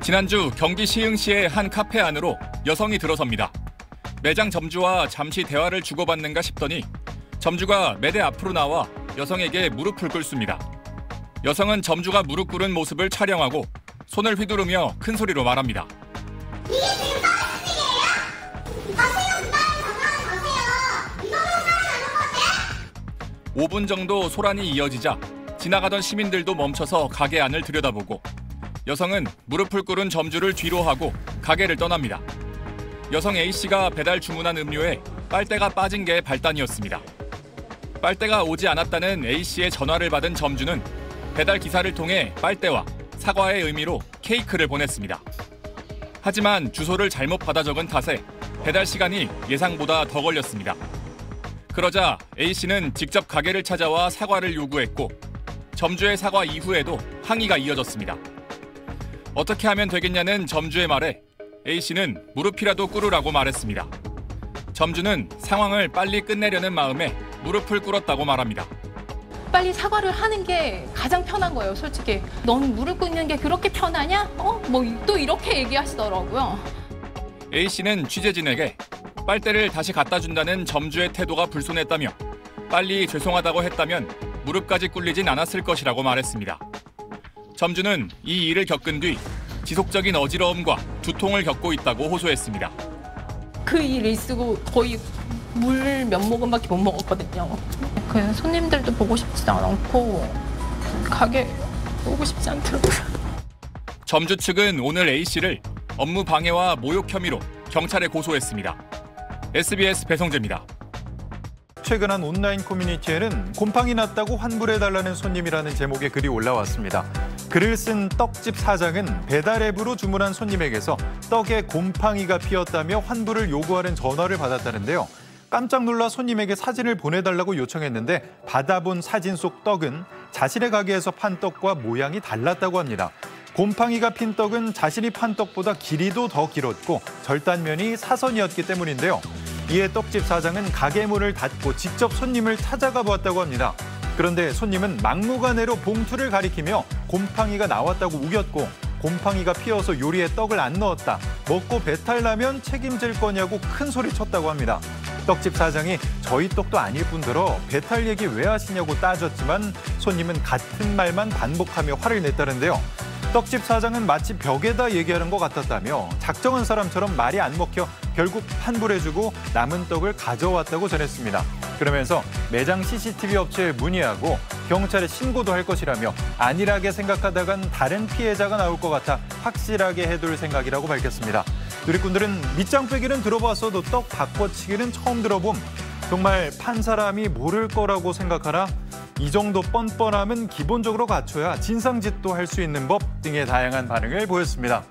지난주 경기 시흥시의 한 카페 안으로 여성이 들어섭니다. 매장 점주와 잠시 대화를 주고받는가 싶더니 점주가 매대 앞으로 나와 여성에게 무릎을 꿇습니다. 여성은 점주가 무릎 꿇은 모습을 촬영하고 손을 휘두르며 큰 소리로 말합니다. 이게 지금 서비스직이에요? 가세요. 그다음에 가세요. 이거는 살아나는 거지? 5분 정도 소란이 이어지자 지나가던 시민들도 멈춰서 가게 안을 들여다보고 여성은 무릎을 꿇은 점주를 뒤로 하고 가게를 떠납니다. 여성 A씨가 배달 주문한 음료에 빨대가 빠진 게 발단이었습니다. 빨대가 오지 않았다는 A씨의 전화를 받은 점주는 배달 기사를 통해 빨대와 사과의 의미로 케이크를 보냈습니다. 하지만 주소를 잘못 받아 적은 탓에 배달 시간이 예상보다 더 걸렸습니다. 그러자 A씨는 직접 가게를 찾아와 사과를 요구했고 점주의 사과 이후에도 항의가 이어졌습니다. 어떻게 하면 되겠냐는 점주의 말에 A씨는 무릎이라도 꿇으라고 말했습니다. 점주는 상황을 빨리 끝내려는 마음에 무릎을 꿇었다고 말합니다. 빨리 사과를 하는 게 가장 편한 거예요, 솔직히. 넌 무릎 꿇는 게 그렇게 편하냐? 뭐 또 이렇게 얘기하시더라고요. A씨는 취재진에게 빨대를 다시 갖다 준다는 점주의 태도가 불손했다며 빨리 죄송하다고 했다면 무릎까지 꿇리진 않았을 것이라고 말했습니다. 점주는 이 일을 겪은 뒤 지속적인 어지러움과 두통을 겪고 있다고 호소했습니다. 그 일 있고 거의 물 몇 모금밖에 못 먹었거든요. 그 손님들도 보고 싶지도 않고 가게 오고 싶지 않더라고요. 점주 측은 오늘 A씨를 업무 방해와 모욕 혐의로 경찰에 고소했습니다. SBS 배성재입니다. 최근 한 온라인 커뮤니티에는 곰팡이 났다고 환불해달라는 손님이라는 제목의 글이 올라왔습니다. 글을 쓴 떡집 사장은 배달 앱으로 주문한 손님에게서 떡에 곰팡이가 피었다며 환불을 요구하는 전화를 받았다는데요. 깜짝 놀라 손님에게 사진을 보내달라고 요청했는데 받아본 사진 속 떡은 자신의 가게에서 판 떡과 모양이 달랐다고 합니다. 곰팡이가 핀 떡은 자신이 판 떡보다 길이도 더 길었고 절단면이 사선이었기 때문인데요. 이에 떡집 사장은 가게 문을 닫고 직접 손님을 찾아가 보았다고 합니다. 그런데 손님은 막무가내로 봉투를 가리키며 곰팡이가 나왔다고 우겼고 곰팡이가 피어서 요리에 떡을 안 넣었다. 먹고 배탈 나면 책임질 거냐고 큰 소리 쳤다고 합니다. 떡집 사장이 저희 떡도 아닐 뿐더러 배탈 얘기 왜 하시냐고 따졌지만 손님은 같은 말만 반복하며 화를 냈다는데요. 떡집 사장은 마치 벽에다 얘기하는 것 같았다며 작정한 사람처럼 말이 안 먹혀 결국 환불해주고 남은 떡을 가져왔다고 전했습니다. 그러면서 매장 CCTV 업체에 문의하고 경찰에 신고도 할 것이라며 안일하게 생각하다간 다른 피해자가 나올 것 같아 확실하게 해둘 생각이라고 밝혔습니다. 누리꾼들은 밑장 빼기는 들어봤어도 떡 바꿔치기는 처음 들어봄. 정말 판 사람이 모를 거라고 생각하나? 이 정도 뻔뻔함은 기본적으로 갖춰야 진상짓도 할 수 있는 법 등의 다양한 반응을 보였습니다.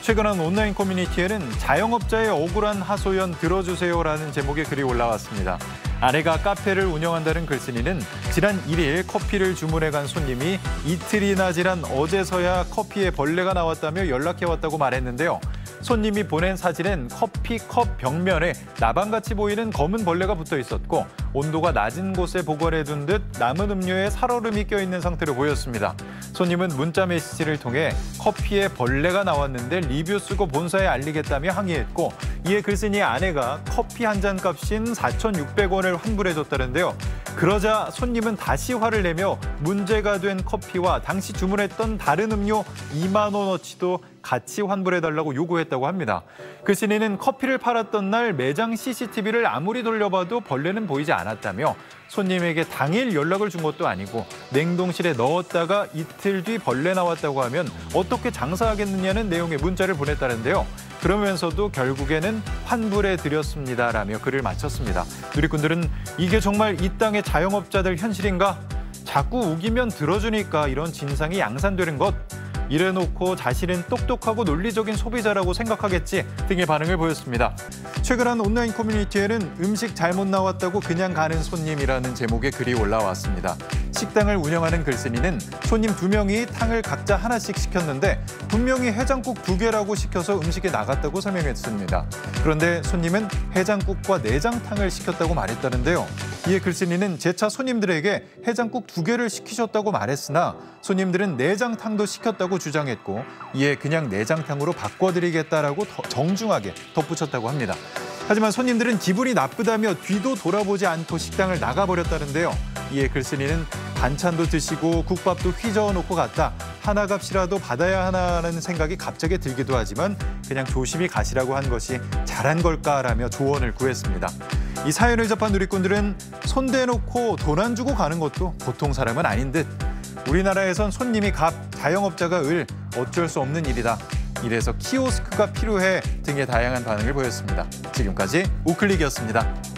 최근 한 온라인 커뮤니티에는 자영업자의 억울한 하소연 들어주세요라는 제목의 글이 올라왔습니다. 아내가 카페를 운영한다는 글쓴이는 지난 1일 커피를 주문해 간 손님이 이틀이나 지난 어제서야 커피에 벌레가 나왔다며 연락해왔다고 말했는데요. 손님이 보낸 사진엔 커피컵 벽면에 나방같이 보이는 검은 벌레가 붙어 있었고 온도가 낮은 곳에 보관해둔 듯 남은 음료에 살얼음이 껴있는 상태로 보였습니다. 손님은 문자 메시지를 통해 커피에 벌레가 나왔는데 리뷰 쓰고 본사에 알리겠다며 항의했고 이에 글쓴이 아내가 커피 한 잔 값인 4,600원을 환불해줬다는데요. 그러자 손님은 다시 화를 내며 문제가 된 커피와 당시 주문했던 다른 음료 2만 원어치도 같이 환불해달라고 요구했다고 합니다. 글쓴이는 커피를 팔았던 날 매장 CCTV를 아무리 돌려봐도 벌레는 보이지 않았다며 손님에게 당일 연락을 준 것도 아니고 냉동실에 넣었다가 이틀 뒤 벌레 나왔다고 하면 어떻게 장사하겠느냐는 내용의 문자를 보냈다는데요. 그러면서도 결국에는 환불해드렸습니다라며 글을 마쳤습니다. 누리꾼들은 이게 정말 이 땅의 자영업자들 현실인가? 자꾸 우기면 들어주니까 이런 진상이 양산되는 것. 이래놓고 자신은 똑똑하고 논리적인 소비자라고 생각하겠지 등의 반응을 보였습니다. 최근 한 온라인 커뮤니티에는 음식 잘못 나왔다고 그냥 가는 손님이라는 제목의 글이 올라왔습니다. 식당을 운영하는 글쓴이는 손님 2명이 탕을 각자 하나씩 시켰는데 분명히 해장국 2개라고 시켜서 음식이 나갔다고 설명했습니다. 그런데 손님은 해장국과 내장탕을 시켰다고 말했다는데요. 이에 글쓴이는 재차 손님들에게 해장국 2개를 시키셨다고 말했으나 손님들은 내장탕도 시켰다고 주장했고 이에 그냥 내장탕으로 바꿔드리겠다라고 정중하게 덧붙였다고 합니다. 하지만 손님들은 기분이 나쁘다며 뒤도 돌아보지 않고 식당을 나가버렸다는데요. 이에 글쓴이는 반찬도 드시고 국밥도 휘저어놓고 갔다. 하나값이라도 받아야 하나라는 생각이 갑자기 들기도 하지만 그냥 조심히 가시라고 한 것이 잘한 걸까라며 조언을 구했습니다. 이 사연을 접한 누리꾼들은 손 대놓고 돈 안 주고 가는 것도 보통 사람은 아닌 듯. 우리나라에선 손님이 갑, 자영업자가 을, 어쩔 수 없는 일이다. 이래서 키오스크가 필요해 등의 다양한 반응을 보였습니다. 지금까지 우클릭이었습니다.